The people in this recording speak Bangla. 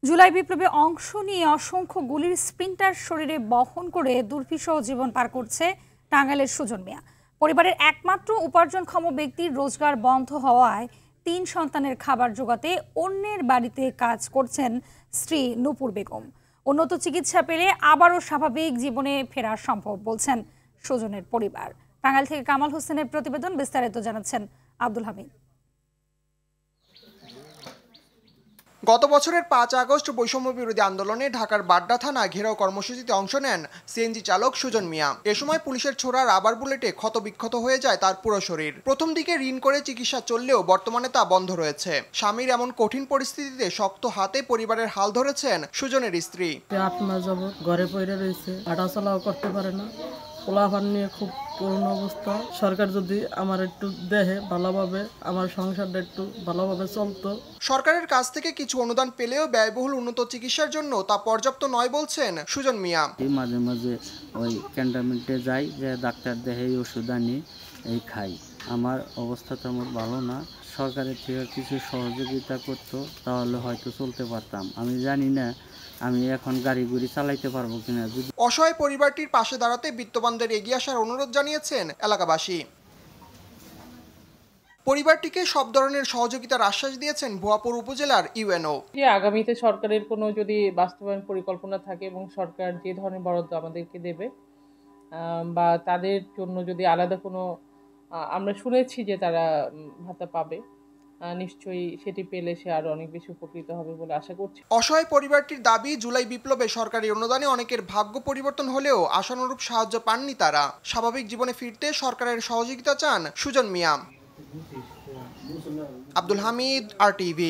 জুলাই বিপ্লবে অংশ নিয়ে অসংখ্য গুলির স্প্রিন্টার শরীরে বহন করে দুর্বিষহ জীবন পার করছে টাঙ্গাইলের সুজন মিয়া। পরিবারের একমাত্র উপার্জনক্ষম ব্যক্তির রোজগার বন্ধ হওয়ায় ৩ সন্তানের খাবার জোগাতে অন্যের বাড়িতে কাজ করছেন স্ত্রী নূপুর বেগম। উন্নত চিকিৎসা পেলে আবারও স্বাভাবিক জীবনে ফেরা সম্ভব বলছেন সুজনের পরিবার। টাঙ্গাইল থেকে কামাল হোসেনের প্রতিবেদন, বিস্তারিত জানাচ্ছেন আব্দুল হামিদ। গত বছরের ৫ আগস্ট বৈষম্য বিরোধী আন্দোলনে ঢাকার বাড্ডা থানা ঘেরাও কর্মসূচিতে অংশ নেন সিএনজি চালক সুজন মিয়া। এ সময় পুলিশের ছোড়া রাবার বুলেটে ক্ষতবিক্ষত হয়ে যায় তার পুরো শরীর। প্রথম দিকে ঋণ করে চিকিৎসা চললেও বর্তমানে তা বন্ধ রয়েছে। স্বামীর এমন কঠিন পরিস্থিতিতে শক্ত হাতে পরিবারের হাল ধরেছেন সুজনের স্ত্রী। ৮ মাস যাবত ঘরে পড়ে রয়েছে, হাঁটাচলাও করতে পারে না, পোলাপান নিয়ে খুব করুণ অবস্থা। সরকার যদি আমার একটু দেহে ভালোভাবে আমার সংসারটা একটু ভালোভাবে চলতো। সরকারের কাছ থেকে কিছু অনুদান পেলেও ব্যয়বহুল উন্নত চিকিৎসার জন্য তা পর্যাপ্ত নয় বলছেন সুজন মিয়া। মাঝে মাঝে ওই ক্যান্টনমেন্টে যাই, যে ডাক্তার দেখে ওষুধ আনি এই খাই। আমার অবস্থা তেমন ভালো না। সরকারের থেকে কিছু সহযোগিতা করতো তাহলে হয়তো চলতে পারতাম। আমি জানি না আমি এখন গাড়ি গুড়ি চালাইতে পারবো কিনা। অসহায় পরিবারটির পাশে দাঁড়াতে বিত্তবানদের এগিয়ে আসার অনুরোধ জানিয়েছেন এলাকাবাসী। পরিবারটিকে সব ধরনের সহযোগিতার আশ্বাস দিয়েছেন ভুয়াপুর উপজেলার ইউএনও। আগামীতে সরকারের কোনো যদি বাস্তবায়ন পরিকল্পনা থাকে এবং সরকার যে ধরনের বরাদ্দ আমাদেরকে দেবে বা তাদের জন্য যদি আলাদা কোনো আমরা শুনেছি যে তারা ভাতা পাবে, নিশ্চয়ই সেটি পেলে সে আরো অনেক বেশি উপকৃত হবে বলে আশা করছি। অসহায় পরিবারটির দাবি, জুলাই বিপ্লবে সরকারি অনুদানে অনেকের ভাগ্য পরিবর্তন হলেও আশানুরূপ সাহায্য পাননি তারা। স্বাভাবিক জীবনে ফিরতে সরকারের সহযোগিতা চান সুজন মিয়া। আব্দুল হামিদ, RTV।